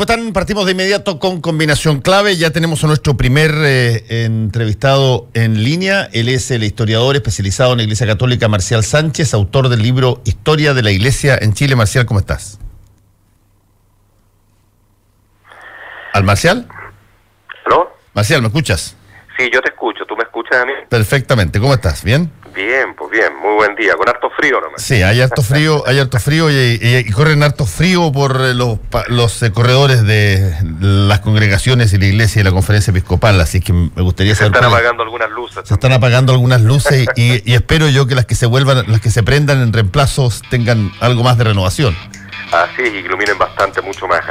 ¿Cómo están? Partimos de inmediato con Combinación Clave. Ya tenemos a nuestro primer entrevistado en línea. Él es el historiador especializado en la Iglesia Católica, Marcial Sánchez, autor del libro Historia de la Iglesia en Chile. Marcial, ¿cómo estás? ¿Al Marcial? ¿Aló? Marcial, ¿me escuchas? Sí, yo te escucho. ¿Tú me escuchas a mí? Perfectamente. ¿Cómo estás? ¿Bien? Bien, pues bien. Muy buen día. Con harto frío nomás. Sí, hay harto frío y corren harto frío por los corredores de las congregaciones y la iglesia y la conferencia episcopal, así que me gustaría saber... Se están apagando algunas luces. Se están apagando algunas luces y espero yo que las que se prendan en reemplazos tengan algo más de renovación. Así es, iluminen bastante, mucho más,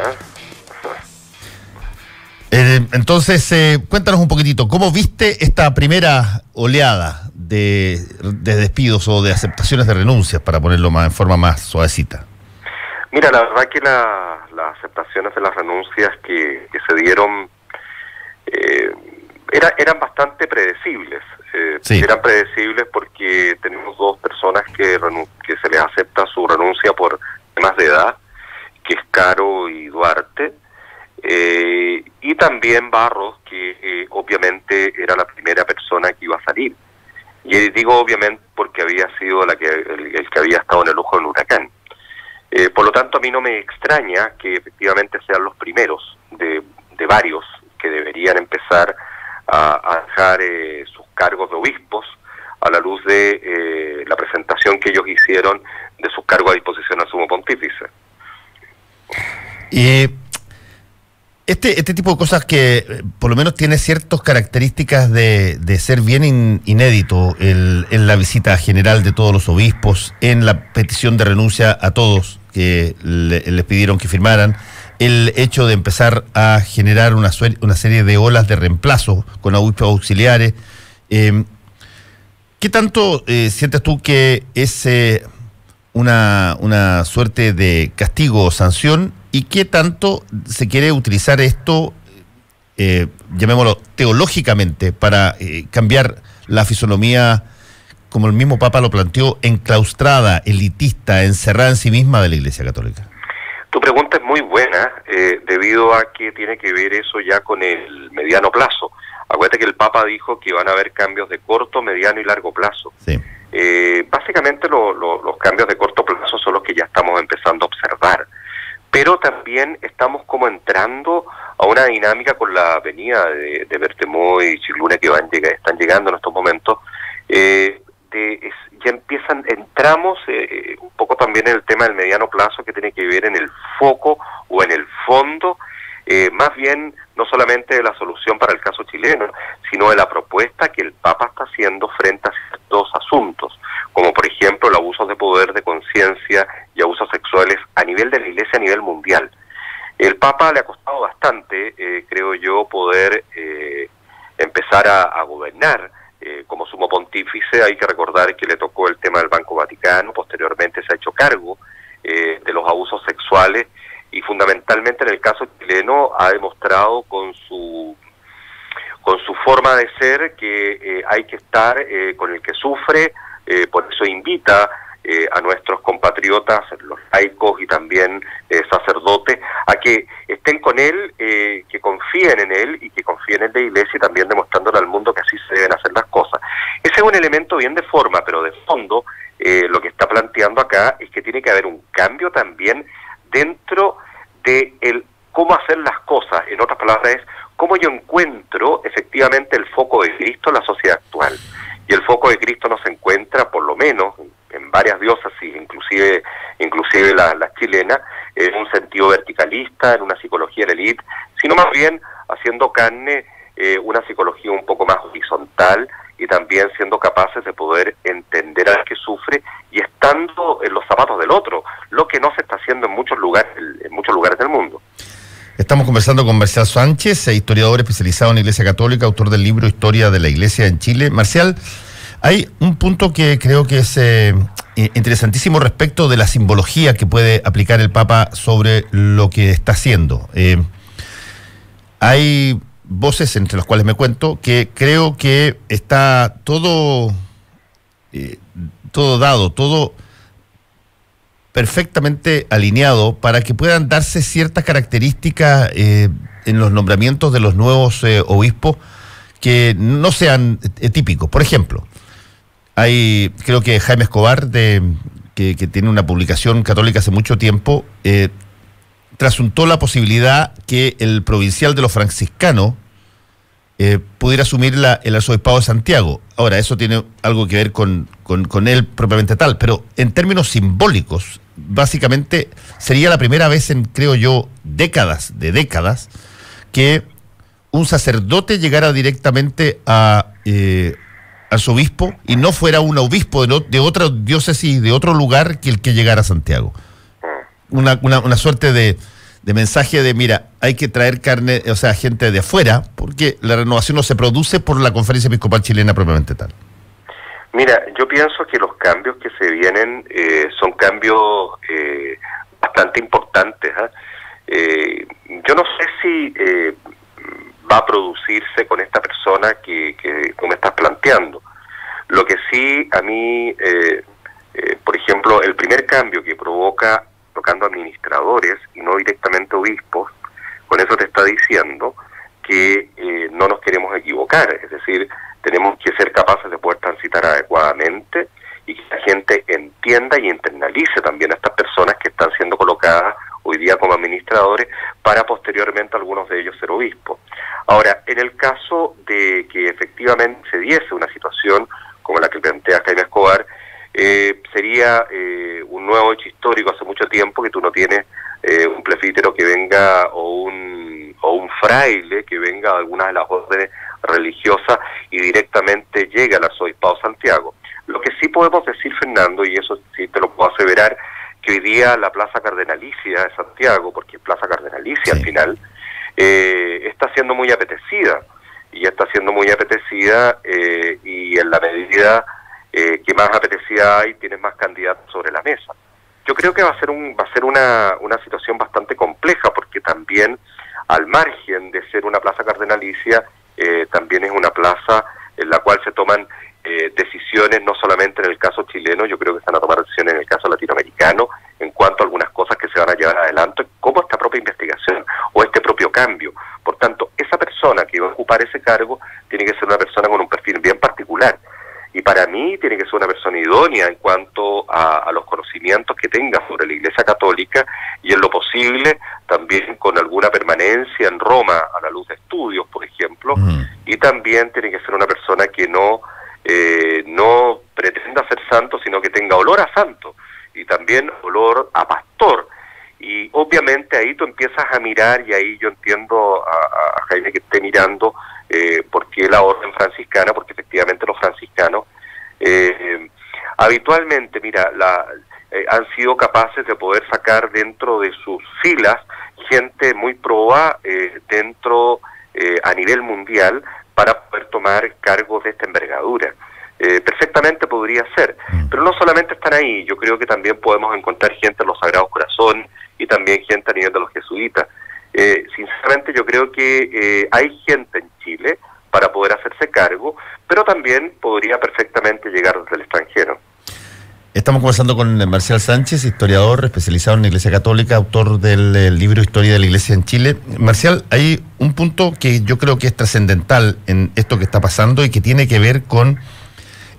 Entonces, cuéntanos un poquitito, ¿cómo viste esta primera oleada de despidos o de aceptaciones de renuncias, para ponerlo en forma más suavecita? Mira, la verdad que las aceptaciones de las renuncias que se dieron eran bastante predecibles. Sí. Eran predecibles porque tenemos dos personas que se les acepta su renuncia por temas de edad, que es Caro y Duarte. Y también Barros, que obviamente era la primera persona que iba a salir. Y digo obviamente porque había sido el que había estado en el ojo del huracán. Por lo tanto, a mí no me extraña que efectivamente sean los primeros de varios que deberían empezar a dejar sus cargos de obispos a la luz de la presentación que ellos hicieron de sus cargos a disposición al sumo pontífice. Este tipo de cosas que por lo menos tiene ciertas características de ser bien inédito en la visita general de todos los obispos, en la petición de renuncia a todos que les pidieron que firmaran, el hecho de empezar a generar una serie de olas de reemplazo con obispos auxiliares. ¿Qué tanto sientes tú que es una suerte de castigo o sanción? ¿Y qué tanto se quiere utilizar esto, llamémoslo teológicamente, para cambiar la fisonomía, como el mismo Papa lo planteó, enclaustrada, elitista, encerrada en sí misma de la Iglesia Católica? Tu pregunta es muy buena, debido a que tiene que ver eso ya con el mediano plazo. Acuérdate que el Papa dijo que van a haber cambios de corto, mediano y largo plazo. Sí. Básicamente los cambios de corto plazo son los que ya estamos empezando a observar. Pero también estamos como entrando a una dinámica con la venida de Bertemo y Chirlune que están llegando en estos momentos. Ya entramos un poco también en el tema del mediano plazo, que tiene que ver en el foco o en el fondo, más bien no solamente de la solución para el caso chileno, sino de la propuesta que el Papa está haciendo frente a ciertos asuntos, como por ejemplo el abuso de poder, de conciencia y abusos sexuales a nivel de la Iglesia, a nivel mundial. El Papa le ha costado bastante, creo yo, poder empezar a gobernar como sumo pontífice. Hay que recordar que le tocó el tema del Banco Vaticano, posteriormente se ha hecho cargo de los abusos sexuales, y fundamentalmente en el caso chileno ha demostrado con su forma de ser que hay que estar con el que sufre. Por eso invita a nuestros compatriotas, los laicos y también sacerdotes, a que estén con él, que confíen en él y que confíen en la Iglesia, y también demostrándole al mundo que así se deben hacer las cosas. Ese es un elemento bien de forma, pero de fondo lo que está planteando acá es que tiene que haber un cambio también dentro de cómo hacer las cosas. En otras palabras, es cómo yo encuentro efectivamente el foco de Cristo en la sociedad actual. Y el foco de Cristo no se encuentra, por lo menos, en varias diócesis, inclusive la chilena, en un sentido verticalista, en una psicología de la élite, sino más bien haciendo carne una psicología un poco más horizontal, y también siendo capaces de poder entender al que sufre y estando en los zapatos del otro, lo que no se está haciendo en muchos lugares del mundo. Estamos conversando con Marcial Sánchez, historiador especializado en la Iglesia Católica, autor del libro Historia de la Iglesia en Chile. Marcial, hay un punto que creo que es interesantísimo respecto de la simbología que puede aplicar el Papa sobre lo que está haciendo. Hay voces, entre las cuales me cuento, que creo que está todo dado, todo perfectamente alineado para que puedan darse ciertas características en los nombramientos de los nuevos obispos que no sean típicos. Por ejemplo, creo que Jaime Escobar, que tiene una publicación católica hace mucho tiempo, trasuntó la posibilidad que el provincial de los franciscanos pudiera asumir el arzobispado de Santiago. Ahora, eso tiene algo que ver con él propiamente tal, pero en términos simbólicos, básicamente sería la primera vez en, creo yo, décadas, que un sacerdote llegara directamente a arzobispo y no fuera un obispo de otra diócesis, de otro lugar que el que llegara a Santiago. Una suerte de mensaje de, mira, hay que traer carne, o sea, gente de afuera, porque la renovación no se produce por la Conferencia Episcopal Chilena propiamente tal. Mira, yo pienso que los cambios que se vienen son cambios bastante importantes. Yo no sé si va a producirse con esta persona que tú me estás planteando. Lo que sí, a mí, por ejemplo, el primer cambio que provoca tocando administradores y no directamente obispos, con eso te está diciendo que no nos queremos equivocar, es decir, tenemos que ser capaces de poder transitar adecuadamente y que la gente entienda y internalice también a estas personas que están siendo colocadas hoy día como administradores para posteriormente algunos de ellos ser obispos. Ahora, en el caso de que efectivamente se diese una situación como la que plantea Jaime Escobar, sería un nuevo hecho histórico. Hace mucho tiempo que tú no tienes un presbítero que venga o un fraile que venga de alguna de las órdenes religiosas y directamente llegue al arzobispado de Santiago. Lo que sí podemos decir, Fernando, y eso sí te lo puedo aseverar, que hoy día la Plaza Cardenalicia de Santiago, porque es Plaza Cardenalicia al final, está siendo muy apetecida, y en la medida que más apetecida hay, tienes más candidatos sobre la mesa. Yo creo que va a ser una situación bastante compleja, porque también, al margen de ser una plaza cardenalicia, también es una plaza en la cual se toman decisiones, no solamente en el caso chileno, yo creo que se van a tomar decisiones en el caso latinoamericano, en cuanto a algunas cosas que se van a llevar adelante, como esta propia investigación o este propio cambio. Por tanto, esa persona que va a ocupar ese cargo tiene que ser una persona con un perfil bien particular. Y para mí tiene que ser una persona idónea en cuanto a los conocimientos que tenga sobre la Iglesia Católica y en lo posible también con alguna permanencia en Roma a la luz de estudios, por ejemplo, y también tiene que ser una persona que no pretenda ser santo, sino que tenga olor a santo y también olor a pastor. Y obviamente ahí tú empiezas a mirar, y ahí yo entiendo a Jaime que esté mirando por qué la orden franciscana, porque efectivamente los franciscanos habitualmente, mira, han sido capaces de poder sacar dentro de sus filas gente muy proba a nivel mundial para poder tomar cargos de esta envergadura. Perfectamente podría ser, pero no solamente están ahí, yo creo que también podemos encontrar gente en los Sagrados Corazones y también gente a nivel de los jesuitas. Sinceramente yo creo que hay gente en Chile para poder hacerse cargo, pero también podría perfectamente llegar desde el extranjero. Estamos conversando con Marcial Sánchez, historiador especializado en la Iglesia Católica, autor del libro Historia de la Iglesia en Chile. Marcial, hay un punto que yo creo que es trascendental en esto que está pasando y que tiene que ver con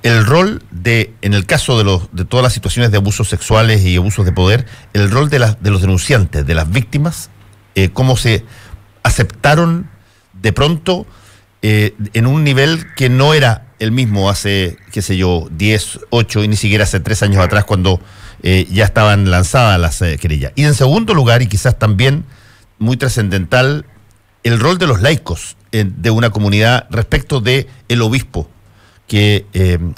el rol en el caso de todas las situaciones de abusos sexuales y abusos de poder, el rol de los denunciantes, de las víctimas, cómo se aceptaron de pronto en un nivel que no era el mismo hace, 10, 8 y ni siquiera hace 3 años atrás, cuando ya estaban lanzadas las querellas. Y en segundo lugar, y quizás también muy trascendental, el rol de los laicos de una comunidad respecto de el obispo que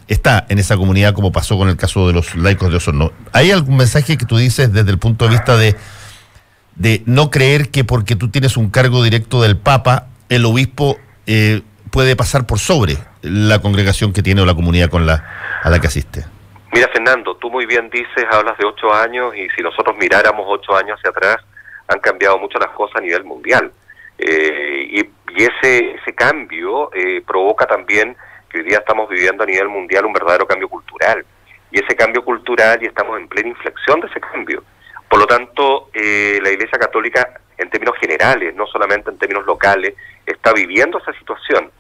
está en esa comunidad, como pasó con el caso de los laicos de Osorno. ¿Hay algún mensaje que tú dices desde el punto de vista de no creer que porque tú tienes un cargo directo del Papa, el obispo puede pasar por sobre la congregación que tiene o la comunidad a la que asiste? Mira, Fernando, tú muy bien dices, hablas de 8 años, y si nosotros miráramos 8 años hacia atrás, han cambiado mucho las cosas a nivel mundial. Y ese cambio provoca también que hoy día estamos viviendo a nivel mundial un verdadero cambio cultural. y ese cambio cultural, y estamos en plena inflexión de ese cambio. Por lo tanto, la Iglesia Católica, en términos generales, no solamente en términos locales, está viviendo esa situación.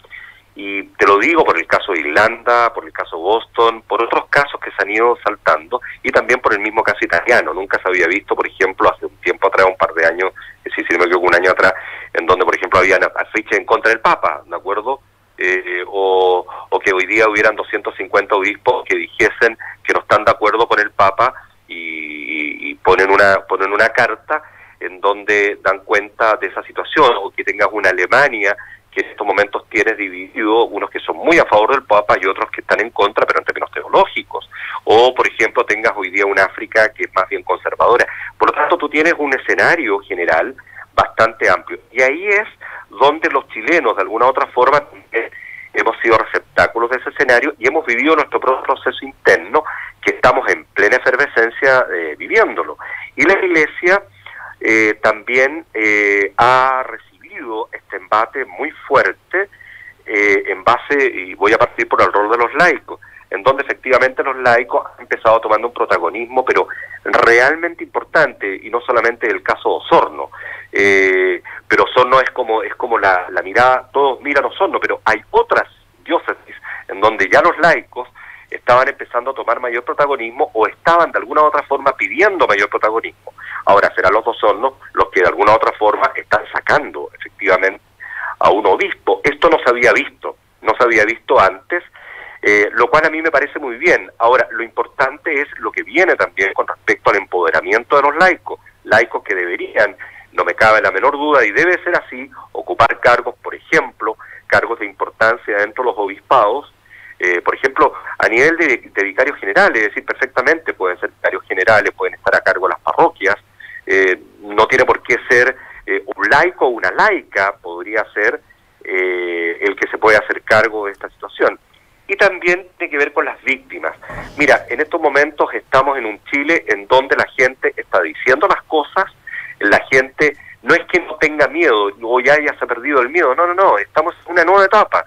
Y te lo digo por el caso de Irlanda, por el caso de Boston, por otros casos que se han ido saltando, y también por el mismo caso italiano. Nunca se había visto, por ejemplo, hace un tiempo atrás, un par de años, si no me equivoco, un año atrás, en donde, por ejemplo, había afiches en contra del Papa, ¿de acuerdo? O que hoy día hubieran 250 obispos que dijesen que no están de acuerdo con el Papa y ponen una carta en donde dan cuenta de esa situación, o que tengas una Alemania que en estos momentos tienes dividido, unos que son muy a favor del Papa y otros que están en contra, pero en términos teológicos. O, por ejemplo, tengas hoy día una África que es más bien conservadora. Por lo tanto, tú tienes un escenario general bastante amplio. Y ahí es donde los chilenos, de alguna u otra forma, hemos sido receptáculos de ese escenario y hemos vivido nuestro propio proceso interno, que estamos en plena efervescencia viviéndolo. Y la Iglesia también ha recibido este embate muy fuerte en base, y voy a partir por el rol de los laicos, en donde efectivamente los laicos han empezado tomando un protagonismo, pero realmente importante, y no solamente el caso de Osorno. Pero Osorno es como la mirada, todos miran Osorno, pero hay otras diócesis en donde ya los laicos estaban empezando a tomar mayor protagonismo, o estaban de alguna u otra forma pidiendo mayor protagonismo. Ahora serán los dos Osornos los que de alguna u otra forma están sacando efectivamente a un obispo. Esto no se había visto antes, lo cual a mí me parece muy bien. Ahora, lo importante es lo que viene también con respecto al empoderamiento de los laicos que deberían, no me cabe la menor duda, y debe ser así, ocupar cargos, por ejemplo, cargos de importancia dentro de los obispados, por ejemplo, a nivel de vicarios generales, es decir, perfectamente pueden ser vicarios generales, pueden estar a cargo de las parroquias, no tiene por qué ser un laico o una laica, podría ser el que se puede hacer cargo de esta situación. Y también tiene que ver con las víctimas. Mira, en estos momentos estamos en un Chile en donde la gente está diciendo las cosas, la gente no es que no tenga miedo o ya se ha perdido el miedo, no, estamos en una nueva etapa,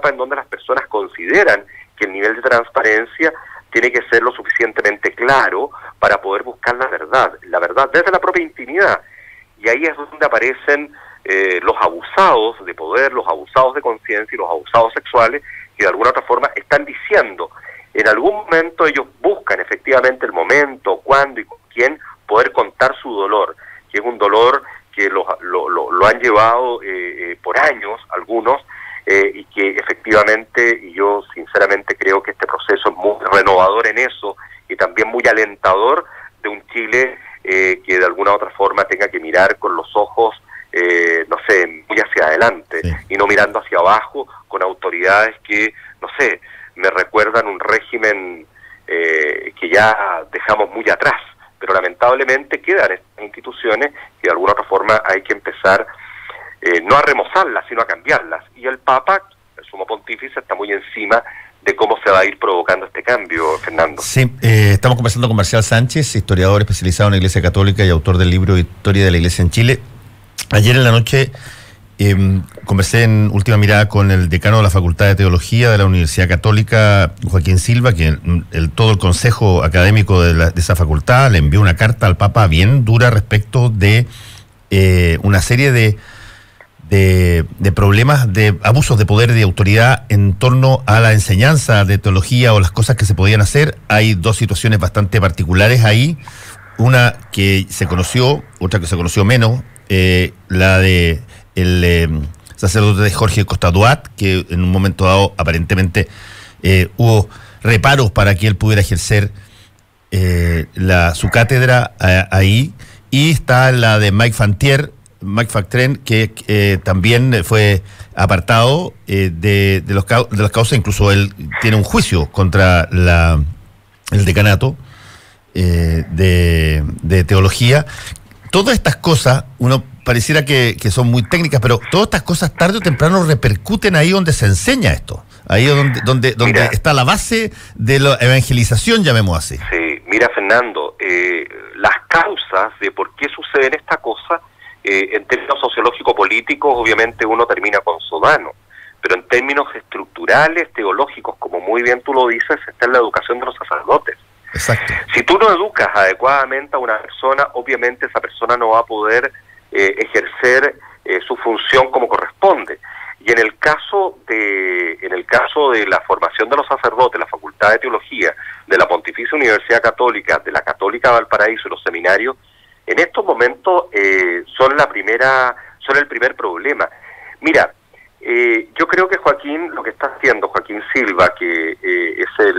en donde las personas consideran que el nivel de transparencia tiene que ser lo suficientemente claro para poder buscar la verdad desde la propia intimidad. Y ahí es donde aparecen los abusados de poder, los abusados de conciencia y los abusados sexuales, que de alguna otra forma están diciendo, en algún momento ellos buscan efectivamente el momento, cuándo y con quién poder contar su dolor, que es un dolor que lo han llevado por años algunos, y que efectivamente, y yo sinceramente creo que este proceso es muy renovador en eso, y también muy alentador de un Chile que de alguna u otra forma tenga que mirar con los ojos, no sé, muy hacia adelante, sí, y no mirando hacia abajo con autoridades que, no sé, me recuerdan un régimen que ya dejamos muy atrás, pero lamentablemente quedan estas instituciones que de alguna otra forma hay que empezar no a remozarlas, sino a cambiarlas. Y el Papa, el sumo pontífice, está muy encima de cómo se va a ir provocando este cambio, Fernando. Sí, estamos conversando con Marcial Sánchez, historiador especializado en la Iglesia Católica y autor del libro Historia de la Iglesia en Chile. Ayer en la noche conversé en Última Mirada con el decano de la Facultad de Teología de la Universidad Católica, Joaquín Silva, que todo el consejo académico de esa facultad le envió una carta al Papa bien dura respecto de una serie de problemas de abusos de poder y de autoridad en torno a la enseñanza de teología o las cosas que se podían hacer. Hay dos situaciones bastante particulares ahí, una que se conoció, otra que se conoció menos, la de el sacerdote Jorge Costa Duat, que en un momento dado aparentemente hubo reparos para que él pudiera ejercer su cátedra ahí, y está la de Mike Factren, que también fue apartado de las causas. Incluso él tiene un juicio contra el decanato de teología. Todas estas cosas, uno pareciera que son muy técnicas, pero todas estas cosas tarde o temprano repercuten ahí donde se enseña esto, ahí donde mira, está la base de la evangelización, llamemos así. Sí, mira, Fernando, las causas de por qué suceden estas cosas, en términos sociológico-políticos, obviamente uno termina con Sodano, pero en términos estructurales, teológicos, como muy bien tú lo dices, está en la educación de los sacerdotes. Exacto. Si tú no educas adecuadamente a una persona, obviamente esa persona no va a poder ejercer su función como corresponde. Y en el caso de la formación de los sacerdotes, la Facultad de Teología de la Pontificia Universidad Católica, de la Católica de Valparaíso y los seminarios, en estos momentos son el primer problema. Mira, yo creo que lo que está haciendo Joaquín Silva, que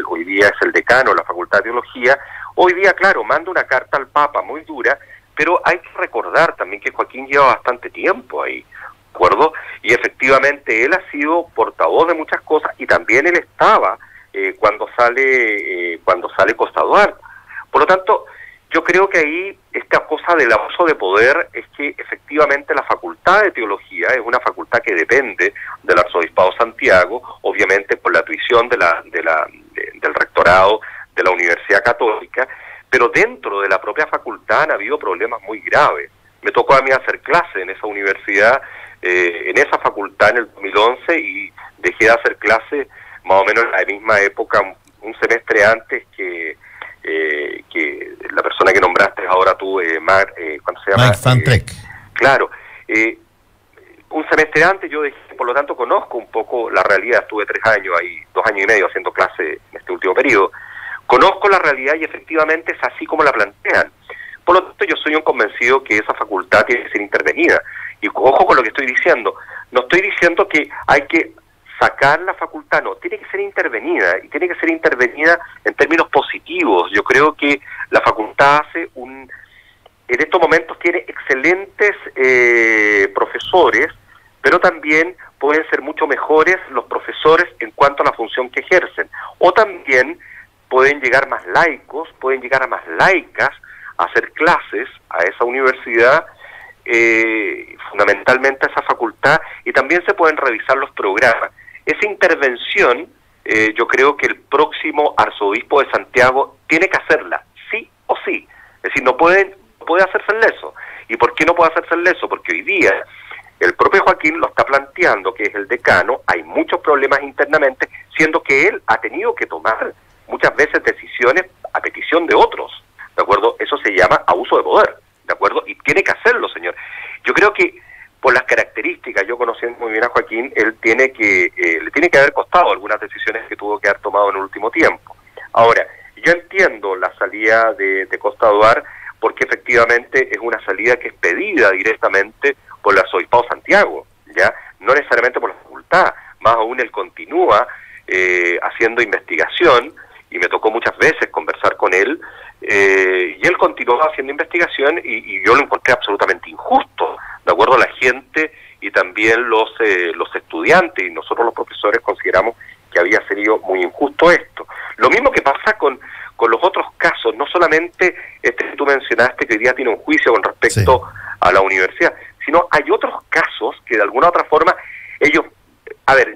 hoy día es el decano de la Facultad de Teología, hoy día, claro, manda una carta al Papa muy dura, pero hay que recordar también que Joaquín lleva bastante tiempo ahí, ¿de acuerdo? Y efectivamente él ha sido portavoz de muchas cosas, y también él estaba cuando sale Costa Duarte. Por lo tanto, yo creo que ahí esta cosa del abuso de poder es que efectivamente la Facultad de Teología es una facultad que depende del Arzobispado de Santiago, obviamente por la tuición del rectorado de la Universidad Católica, pero dentro de la propia facultad han habido problemas muy graves. Me tocó a mí hacer clase en esa universidad, en esa facultad en el 2011, y dejé de hacer clase más o menos en la misma época, un semestre antes que la persona que nombraste ahora tú, ¿cuándo se llama? Mike Van Treck. Claro, un semestre antes yo dejé, por lo tanto conozco un poco la realidad. Estuve 3 años ahí, 2 años y medio haciendo clase en este último periodo. Conozco la realidad y efectivamente es así como la plantean. Por lo tanto, yo soy un convencido que esa facultad tiene que ser intervenida. Y ojo con lo que estoy diciendo. No estoy diciendo que hay que sacar la facultad, no, tiene que ser intervenida, y tiene que ser intervenida en términos positivos. Yo creo que la facultad en estos momentos tiene excelentes profesores, pero también pueden ser mucho mejores los profesores en cuanto a la función que ejercen. O también pueden llegar más laicos, pueden llegar a más laicas a hacer clases a esa universidad, fundamentalmente a esa facultad, y también se pueden revisar los programas. Esa intervención, yo creo que el próximo arzobispo de Santiago tiene que hacerla, sí o sí. Es decir, no puede hacerse el leso. ¿Y por qué no puede hacerse el leso? Porque hoy día el propio Joaquín lo está planteando, que es el decano, hay muchos problemas internamente, siendo que él ha tenido que tomar muchas veces decisiones a petición de otros, ¿de acuerdo? Eso se llama abuso de poder, ¿de acuerdo? Y tiene que hacerlo, señor. Yo creo que por las características, yo conociendo muy bien a Joaquín, él le tiene que haber costado algunas decisiones que tuvo que haber tomado en el último tiempo. Ahora, yo entiendo la salida de Costa Duarte, porque efectivamente es una salida que es pedida directamente por el Arzobispado de Santiago, ¿ya? No necesariamente por la facultad, más aún él continúa haciendo investigación, y me tocó muchas veces conversar con él, y él continuó haciendo investigación, y yo lo encontré absolutamente injusto, de acuerdo a la gente y también los estudiantes, y nosotros los profesores consideramos que había sido muy injusto esto. Lo mismo que pasa con los otros casos, no solamente este que tú mencionaste, que hoy día tiene un juicio con respecto a la universidad, sino hay otros casos que de alguna u otra forma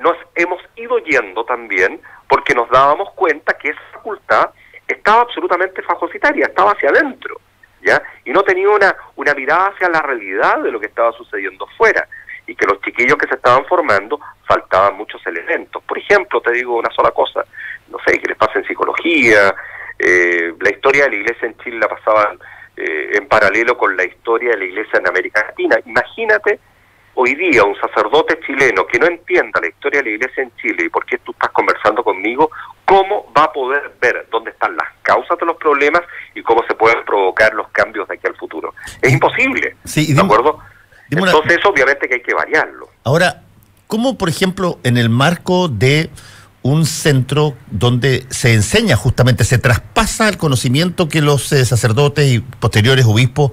nos hemos ido yendo también porque nos dábamos cuenta que esa facultad estaba absolutamente fagocitaria, estaba hacia adentro, ¿ya? Y no tenía una mirada hacia la realidad de lo que estaba sucediendo fuera, y que los chiquillos que se estaban formando faltaban muchos elementos. Por ejemplo, te digo una sola cosa, no sé, qué les pasa en psicología, la historia de la iglesia en Chile la pasaban en paralelo con la historia de la iglesia en América Latina. Imagínate hoy día un sacerdote chileno que no entienda la historia de la iglesia en Chile, y por qué tú estás conversando conmigo, ¿cómo va a poder ver dónde están las causas de los problemas y cómo se pueden provocar los cambios de aquí al futuro? Es imposible, sí, ¿de acuerdo? Entonces eso obviamente que hay que variarlo. Ahora, ¿cómo, por ejemplo, en el marco de un centro donde se enseña justamente, se traspasa el conocimiento que los sacerdotes y posteriores obispos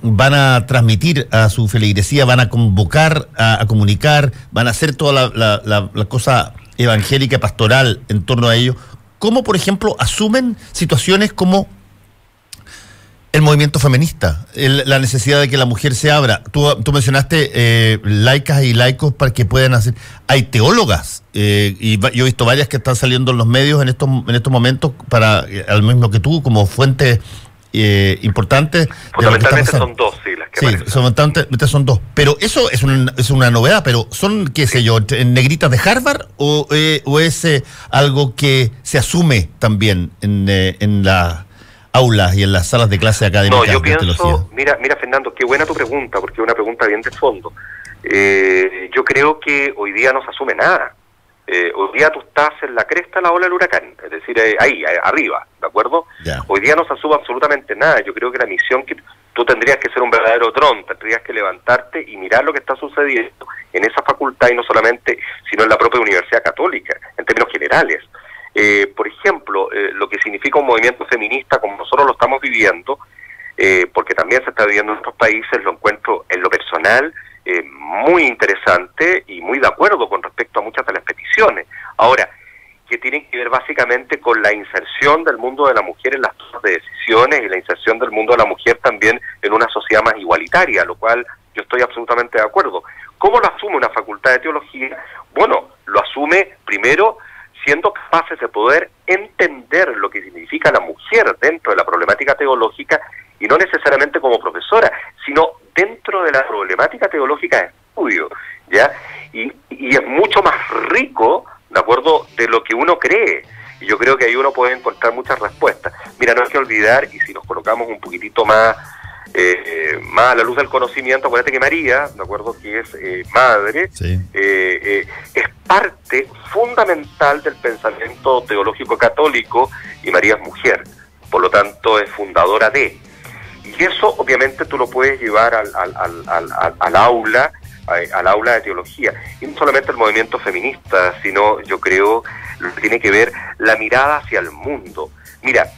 van a transmitir a su feligresía, van a convocar, a comunicar, van a hacer toda la cosa evangélica, pastoral en torno a ello? ¿Cómo, por ejemplo, asumen situaciones como el movimiento feminista, la necesidad de que la mujer se abra? Tú mencionaste laicas y laicos para que puedan hacer. Hay teólogas, y yo he visto varias que están saliendo en los medios en estos momentos, al mismo que tú, como fuentes importantes. Fundamentalmente son dos, sí, las que sí, fundamentalmente son dos. Pero eso es una novedad, pero ¿son, qué sé yo, en negritas de Harvard o es algo que se asume también en las aulas y en las salas de clase académicas? No, yo pienso, mira Fernando, qué buena tu pregunta, porque es una pregunta bien de fondo. Yo creo que hoy día no se asume nada. Hoy día tú estás en la cresta de la ola del huracán, es decir, ahí, arriba, ¿de acuerdo? Ya. Hoy día no se asume absolutamente nada. Yo creo que la misión que tú tendrías que ser un verdadero dron, tendrías que levantarte y mirar lo que está sucediendo en esa facultad, y no solamente, sino en la propia Universidad Católica, en términos generales. Por ejemplo, lo que significa un movimiento feminista como nosotros lo estamos viviendo, porque también se está viviendo en otros países, lo encuentro en lo personal muy interesante y muy de acuerdo con respecto a muchas de las peticiones. Ahora, que tienen que ver básicamente con la inserción del mundo de la mujer en las tomas de decisiones y la inserción del mundo de la mujer también en una sociedad más igualitaria, lo cual yo estoy absolutamente de acuerdo. ¿Cómo lo asume una facultad de teología? Bueno, lo asume primero siendo capaces de poder entender lo que significa la mujer dentro de la problemática teológica, y no necesariamente como profesora, sino dentro de la problemática teológica de estudio, ¿ya? Y es mucho más rico, ¿de acuerdo?, de lo que uno cree. Y yo creo que ahí uno puede encontrar muchas respuestas. Mira, no hay que olvidar, y si nos colocamos un poquitito más a la luz del conocimiento, acuérdate que María, ¿de acuerdo?, que es madre, sí, es parte fundamental del pensamiento teológico católico, y María es mujer, por lo tanto es fundadora de. Y eso obviamente tú lo puedes llevar al aula de teología. Y no solamente el movimiento feminista, sino yo creo lo que tiene que ver la mirada hacia el mundo. Mira,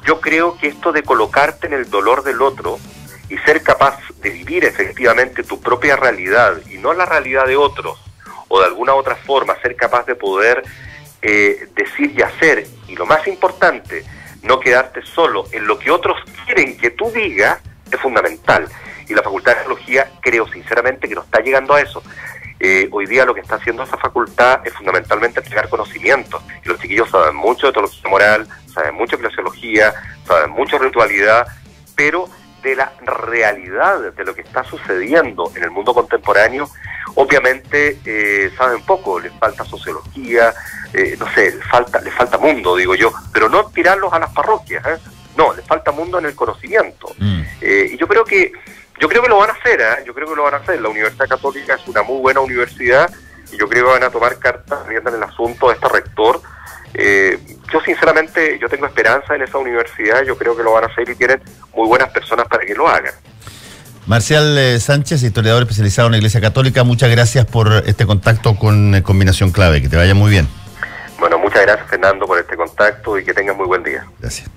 yo creo que esto de colocarte en el dolor del otro y ser capaz de vivir efectivamente tu propia realidad y no la realidad de otros, o de alguna otra forma ser capaz de poder decir y hacer, y lo más importante, no quedarte solo en lo que otros quieren que tú digas, es fundamental. Y la Facultad de Teología creo sinceramente que no está llegando a eso. Hoy día lo que está haciendo esa facultad es fundamentalmente entregar conocimientos. Y los chiquillos saben mucho de teología moral, saben mucho de eclesiología, saben mucho de ritualidad, pero de la realidad de lo que está sucediendo en el mundo contemporáneo, obviamente saben poco. Les falta sociología, no sé, les falta mundo, digo yo, pero no tirarlos a las parroquias, no, les falta mundo en el conocimiento. Y yo creo que lo van a hacer, yo creo que lo van a hacer. La Universidad Católica es una muy buena universidad, y yo creo que van a tomar cartas en el asunto de este rector. Yo sinceramente, yo tengo esperanza en esa universidad, yo creo que lo van a hacer, y tienen muy buenas personas para que lo hagan. Marcial Sánchez, historiador especializado en la Iglesia Católica, muchas gracias por este contacto con Combinación Clave, que te vaya muy bien. Bueno, muchas gracias Fernando por este contacto, y que tengas muy buen día. Gracias.